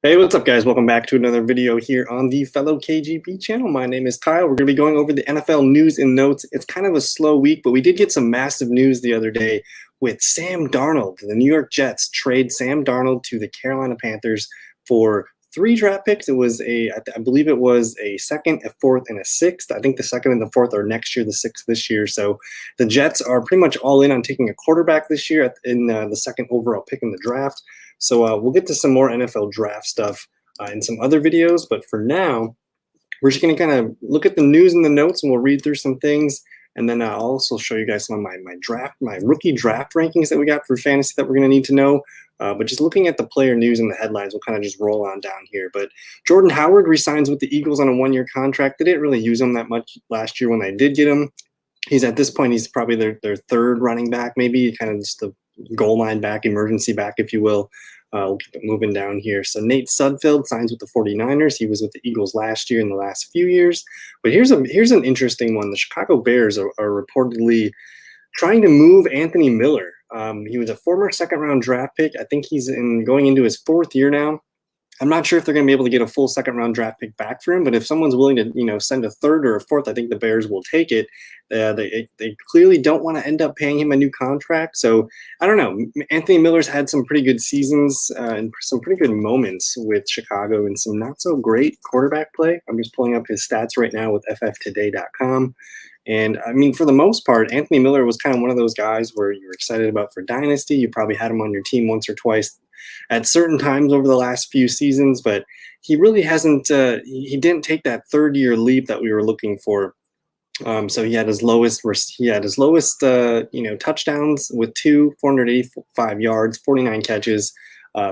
Hey, what's up, guys? Welcome back to another video here on the Fellow KGB channel. My name is Kyle. We're going to be going over the NFL news and notes. It's kind of a slow week, but we did get some massive news the other day with Sam Darnold. The New York Jets trade Sam Darnold to the Carolina Panthers for 3 draft picks. It was I believe it was a second, a fourth, and a sixth. I think the second and the fourth are next year, the sixth this year. So the Jets are pretty much all in on taking a quarterback this year in the second overall pick in the draft. So we'll get to some more NFL draft stuff in some other videos. But for now, we're just going to kind of look at the news and the notes, and we'll read through some things. And then I'll also show you guys some of my rookie draft rankings that we got for fantasy that we're going to need to know. But just looking at the player news and the headlines, we'll kind of just roll on down here. But Jordan Howard resigns with the Eagles on a 1-year contract. They didn't really use him that much last year when they did get him. He's at this point, he's probably their third running back, maybe kind of just the goal line back, emergency back, if you will. We'll keep it moving down here. So Nate Sudfeld signs with the 49ers. He was with the Eagles last year in the last few years. But here's an interesting one. The Chicago Bears are reportedly trying to move Anthony Miller. He was a former second-round draft pick. I think he's going into his 4th year now. I'm not sure if they're going to be able to get a full second-round draft pick back for him, but if someone's willing to, send a 3rd or a 4th, I think the Bears will take it. They clearly don't want to end up paying him a new contract. So I don't know. Anthony Miller's had some pretty good seasons and some pretty good moments with Chicago and some not so great quarterback play. I'm just pulling up his stats right now with fftoday.com. And I mean, for the most part, Anthony Miller was kind of one of those guys where you're excited about for Dynasty. You probably had him on your team once or twice at certain times over the last few seasons, but he really hasn't, he didn't take that 3rd-year leap that we were looking for. So he had his lowest touchdowns with 485 yards, 49 catches.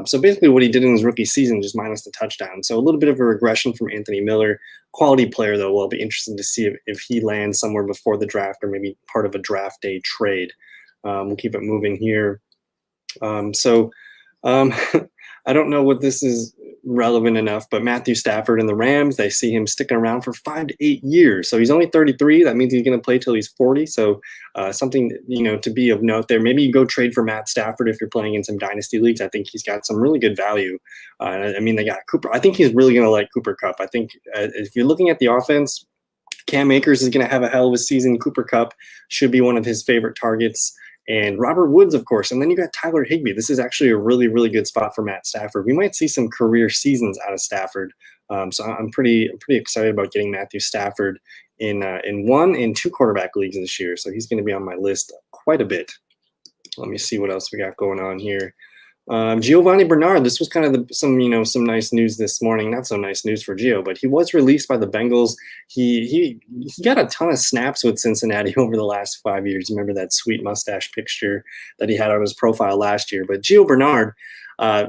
So basically what he did in his rookie season, just minus the touchdown. So a little bit of a regression from Anthony Miller. Quality player, though. We'll be interested to see if he lands somewhere before the draft or maybe part of a draft day trade. We'll keep it moving here. I don't know what this is relevant enough, but Matthew Stafford and the Rams, they see him sticking around for 5 to 8 years. So he's only 33. That means he's going to play till he's 40. So something, to be of note there. Maybe you go trade for Matt Stafford if you're playing in some dynasty leagues. I think he's got some really good value. I mean, they got Cooper. I think he's really going to like Cooper Kupp. I think if you're looking at the offense, Cam Akers is going to have a hell of a season. Cooper Kupp should be one of his favorite targets. And Robert Woods, of course. And then you got Tyler Higbee. This is actually a really, really good spot for Matt Stafford. We might see some career seasons out of Stafford. So I'm pretty excited about getting Matthew Stafford in 1 and 2 quarterback leagues this year. So he's going to be on my list quite a bit. Let me see what else we got going on here. Gio Bernard, this was kind of some nice news this morning. Not so nice news for Gio, but he was released by the Bengals. He got a ton of snaps with Cincinnati over the last 5 years. Remember that sweet mustache picture that he had on his profile last year. But Gio Bernard,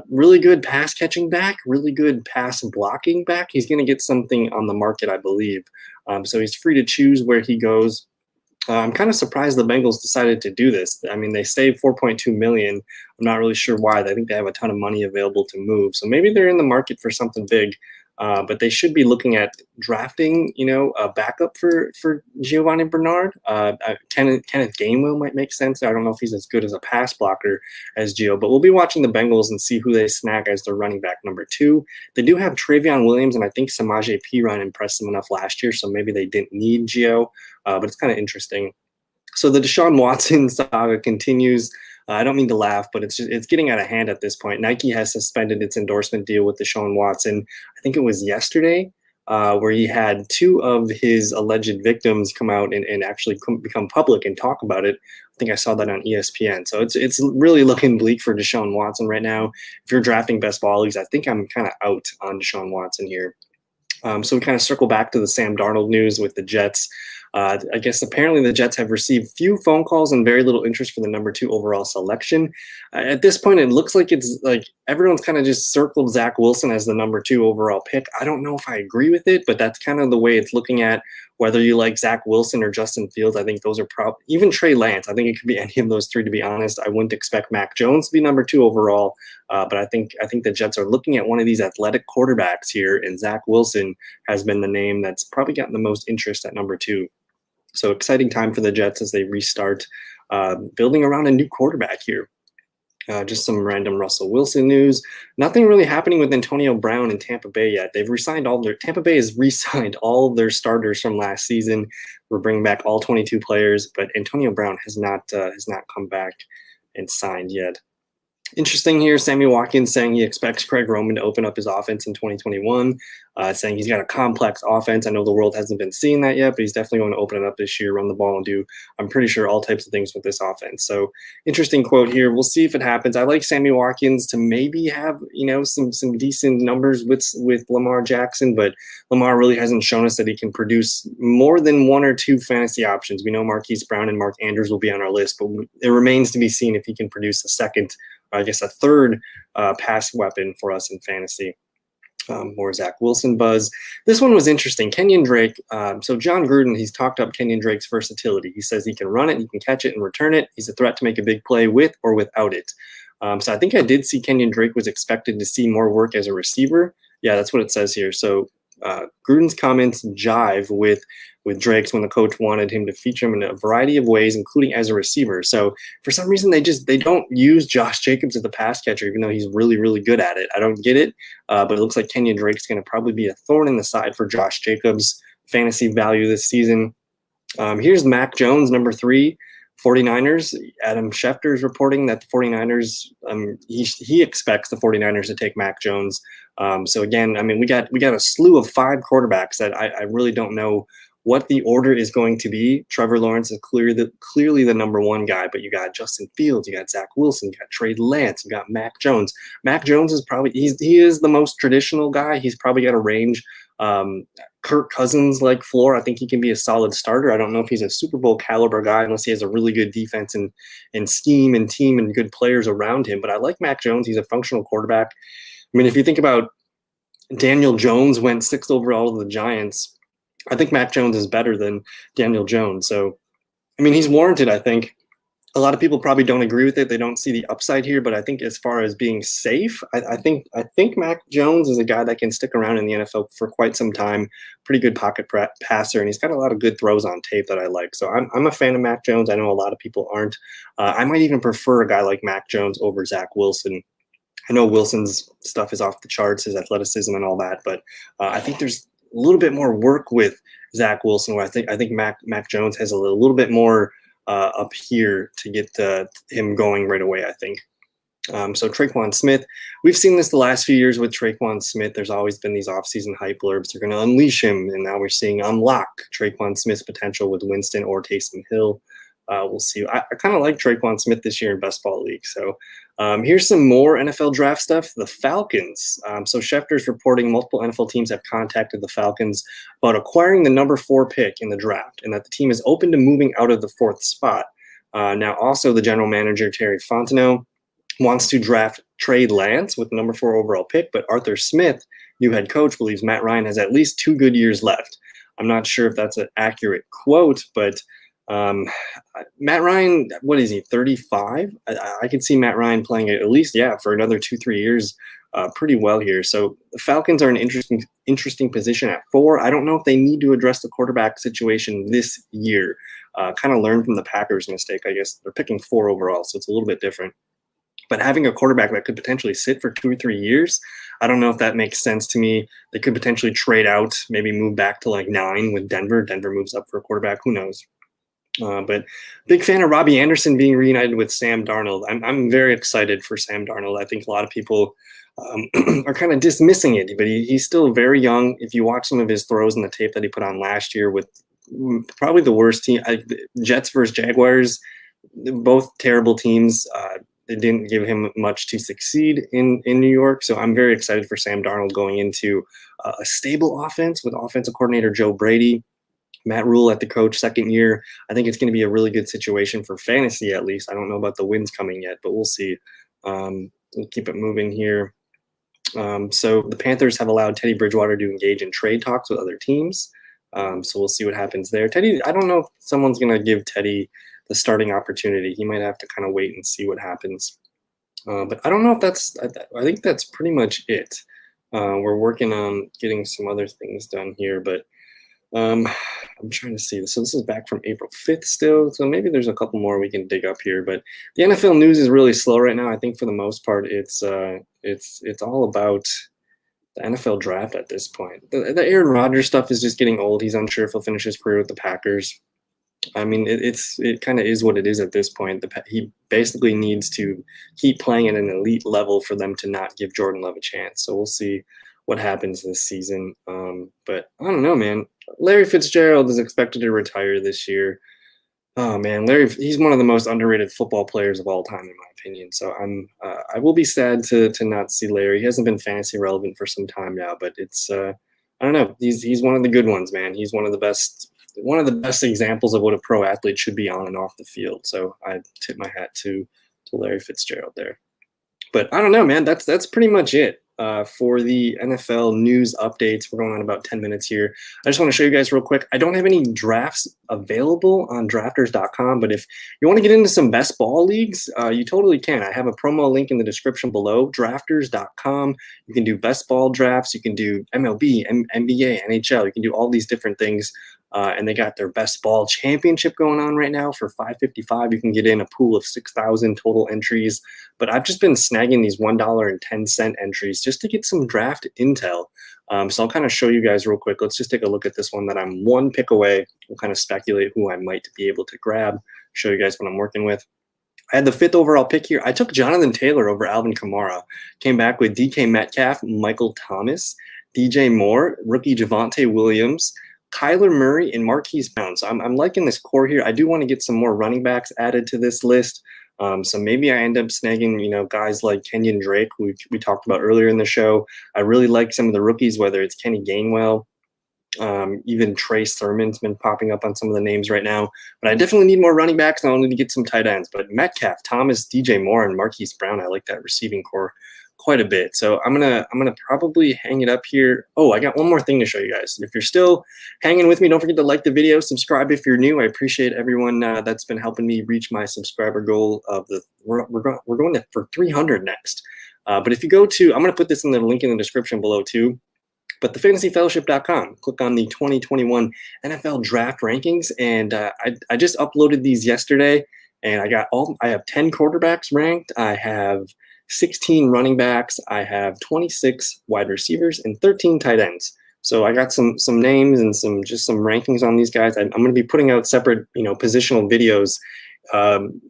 really good pass catching back, really good pass blocking back. He's going to get something on the market, I believe. So he's free to choose where he goes. I'm kind of surprised the Bengals decided to do this. I mean, they saved $4.2 million. I'm not really sure why. I think they have a ton of money available to move. So maybe they're in the market for something big. But they should be looking at drafting, a backup for Gio Bernard. Kenneth Gainwell might make sense. I don't know if he's as good as a pass blocker as Gio, but we'll be watching the Bengals and see who they snag as their running back number 2. They do have Trayveon Williams, and I think Samaje Perine impressed them enough last year, so maybe they didn't need Gio, but it's kind of interesting. So the Deshaun Watson saga continues. I don't mean to laugh, but it's getting out of hand at this point. Nike has suspended its endorsement deal with Deshaun Watson. I think it was yesterday, where he had 2 of his alleged victims come out and actually become public and talk about it. I think I saw that on ESPN. So it's really looking bleak for Deshaun Watson right now. If you're drafting best ball leagues, I think I'm kind of out on Deshaun Watson here. So we kind of circle back to the Sam Darnold news with the Jets. I guess apparently the Jets have received few phone calls and very little interest for the number 2 overall selection. At this point, it looks like it's like everyone's kind of just circled Zach Wilson as the number 2 overall pick. I don't know if I agree with it, but that's kind of the way it's looking at. Whether you like Zach Wilson or Justin Fields, I think those are even Trey Lance. I think it could be any of those 3, to be honest. I wouldn't expect Mac Jones to be number 2 overall, but I think the Jets are looking at one of these athletic quarterbacks here, and Zach Wilson has been the name that's probably gotten the most interest at number 2. So exciting time for the Jets as they restart building around a new quarterback here. Just some random Russell Wilson news. Nothing really happening with Antonio Brown in Tampa Bay yet. They've re-signed Tampa Bay has re-signed all of their starters from last season. We're bringing back all 22 players, but Antonio Brown has not come back and signed yet. Interesting here, Sammy Watkins saying he expects Craig Roman to open up his offense in 2021, saying he's got a complex offense. I know the world hasn't been seeing that yet, but he's definitely going to open it up this year, run the ball, and do, I'm pretty sure, all types of things with this offense. So interesting quote here. We'll see if it happens. I like Sammy Watkins to maybe have, some decent numbers with Lamar Jackson, but Lamar really hasn't shown us that he can produce more than one or two fantasy options. We know Marquise Brown and Mark Andrews will be on our list, but it remains to be seen if he can produce a second, I guess a third pass weapon for us in fantasy. More Zach Wilson buzz. This one was interesting. Kenyan Drake. So John Gruden, he's talked up Kenyan Drake's versatility. He says he can run it, he can catch it and return it. He's a threat to make a big play with or without it. So I think I did see Kenyan Drake was expected to see more work as a receiver. Yeah, that's what it says here. So Gruden's comments jive with Drake's when the coach wanted him to feature him in a variety of ways, including as a receiver. So for some reason, they don't use Josh Jacobs as the pass catcher, even though he's really, really good at it. I don't get it, but it looks like Kenyan Drake's going to probably be a thorn in the side for Josh Jacobs' fantasy value this season. Here's Mac Jones, number 3. 49ers, Adam Schefter is reporting that the 49ers, he expects the 49ers to take Mac Jones. So again, I mean, we got a slew of 5 quarterbacks that I really don't know what the order is going to be. Trevor Lawrence is clearly the number 1 guy, but you got Justin Fields, you got Zach Wilson, you got Trey Lance, you got Mac Jones. Mac Jones is probably, he is the most traditional guy. He's probably got a range. Kirk Cousins like floor. I think he can be a solid starter. I don't know if he's a Super Bowl caliber guy unless he has a really good defense and scheme and team and good players around him. But I like Mac Jones. He's a functional quarterback. I mean, if you think about Daniel Jones went 6th overall to the Giants, I think Mac Jones is better than Daniel Jones. So, I mean, he's warranted, I think. A lot of people probably don't agree with it. They don't see the upside here, but I think as far as being safe, I think Mac Jones is a guy that can stick around in the NFL for quite some time. Pretty good pocket passer, and he's got a lot of good throws on tape that I like. So I'm a fan of Mac Jones. I know a lot of people aren't. I might even prefer a guy like Mac Jones over Zach Wilson. I know Wilson's stuff is off the charts, his athleticism and all that, but I think there's a little bit more work with Zach Wilson, where I think Mac Jones has a little bit more up here to get him going right away, I think. So Treyquan Smith, we've seen this the last few years with Treyquan Smith. There's always been these offseason hype blurbs. They're going to unleash him, and now we're seeing unlock Treyquan Smith's potential with Winston or Taysom Hill. We'll see. I kind of like Treyquan Smith this year in Best Ball League. So here's some more NFL draft stuff. The Falcons. So Schefter's reporting multiple NFL teams have contacted the Falcons about acquiring the number 4 pick in the draft, and that the team is open to moving out of the 4th spot. Now, also the general manager, Terry Fontenot, wants to draft Trey Lance with the number 4 overall pick, but Arthur Smith, new head coach, believes Matt Ryan has at least 2 good years left. I'm not sure if that's an accurate quote, but Matt Ryan, what is he, 35? I can see Matt Ryan playing at least, for another 2-3 years pretty well here. So the Falcons are in an interesting position at 4. I don't know if they need to address the quarterback situation this year. Kind of learn from the Packers' mistake, I guess. They're picking 4 overall, so it's a little bit different. But having a quarterback that could potentially sit for 2 or 3 years, I don't know if that makes sense to me. They could potentially trade out, maybe move back to like 9 with Denver. Denver moves up for a quarterback. Who knows? But big fan of Robbie Anderson being reunited with Sam Darnold. I'm very excited for Sam Darnold. I think a lot of people are kind of dismissing it, but he's still very young. If you watch some of his throws in the tape that he put on last year with probably the worst team, Jets versus Jaguars, both terrible teams. They didn't give him much to succeed in New York. So I'm very excited for Sam Darnold going into a stable offense with offensive coordinator Joe Brady. Matt Rule at the coach, 2nd year. I think it's going to be a really good situation for fantasy, at least. I don't know about the wins coming yet, but we'll see. We'll keep it moving here. So the Panthers have allowed Teddy Bridgewater to engage in trade talks with other teams. So we'll see what happens there. Teddy, I don't know if someone's going to give Teddy the starting opportunity. He might have to kind of wait and see what happens. But I don't know if I think that's pretty much it. We're working on getting some other things done here, but I'm trying to see. So this is back from April 5th still. So maybe there's a couple more we can dig up here. But the NFL news is really slow right now. I think for the most part, it's all about the NFL draft at this point. The Aaron Rodgers stuff is just getting old. He's unsure if he'll finish his career with the Packers. I mean, it kind of is what it is at this point. He basically needs to keep playing at an elite level for them to not give Jordan Love a chance. So we'll see what happens this season. But I don't know, man. Larry Fitzgerald is expected to retire this year. Oh man, he's one of the most underrated football players of all time, in my opinion. So I will be sad to not see Larry. He hasn't been fantasy relevant for some time now, but it's I don't know. He's one of the good ones, man. He's one of the best examples of what a pro athlete should be on and off the field. So I tip my hat to Larry Fitzgerald there. But I don't know, man. That's pretty much it for the NFL news updates. We're going on about 10 minutes here. I just want to show you guys real quick. I don't have any drafts available on drafters.com, but if you want to get into some best ball leagues, you totally can. I have a promo link in the description below, drafters.com. You can do best ball drafts. You can do MLB, NBA, NHL. You can do all these different things. And they got their best ball championship going on right now for $5.55. You can get in a pool of 6,000 total entries. But I've just been snagging these $1.10 entries just to get some draft intel. So I'll kind of show you guys real quick. Let's just take a look at this one that I'm one pick away. We'll kind of speculate who I might be able to grab, show you guys what I'm working with. I had the 5th overall pick here. I took Jonathan Taylor over Alvin Kamara. Came back with DK Metcalf, Michael Thomas, DJ Moore, rookie Javonte Williams, Kyler Murray, and Marquise Brown. So I'm liking this core here. I do want to get some more running backs added to this list. So maybe I end up snagging, guys like Kenyan Drake, who we talked about earlier in the show. I really like some of the rookies, whether it's Kenny Gainwell, even Trey Sermon's been popping up on some of the names right now. But I definitely need more running backs, and I'll need to get some tight ends. But Metcalf, Thomas, DJ Moore, and Marquise Brown, I like that receiving core quite a bit. So I'm gonna probably hang it up here. Oh, I got one more thing to show you guys. If you're still hanging with me, don't forget to like the video, subscribe if you're new. I appreciate everyone that's been helping me reach my subscriber goal of we're going for 300 next. But if you go to, I'm gonna put this in the link in the description below too. But thefantasyfellowship.com, click on the 2021 NFL draft rankings, and I just uploaded these yesterday, and I have 10 quarterbacks ranked. I have 16 running backs. I have 26 wide receivers and 13 tight ends. So I got some names and some rankings on these guys. I'm going to be putting out separate, positional videos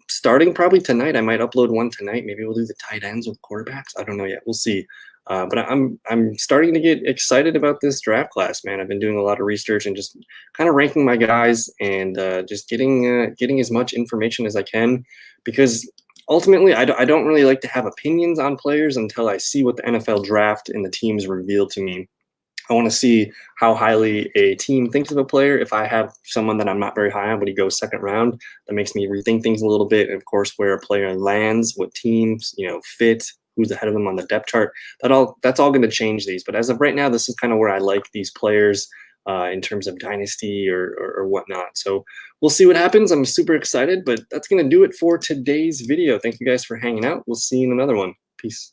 starting probably tonight. I might upload one tonight. Maybe we'll do the tight ends with quarterbacks. I don't know yet. We'll see. But I'm starting to get excited about this draft class, man. I've been doing a lot of research and just kind of ranking my guys and just getting as much information as I can, because ultimately I don't really like to have opinions on players until I see what the NFL draft and the teams reveal to me. I want to see how highly a team thinks of a player. If I have someone that I'm not very high on, but he goes second round, that makes me rethink things a little bit. And of course, where a player lands, what teams, fit, who's ahead of them on the depth chart, that's all going to change these. But as of right now, this is kind of where I like these players in terms of dynasty or whatnot. So we'll see what happens. I'm super excited, but that's going to do it for today's video. Thank you guys for hanging out. We'll see you in another one. Peace.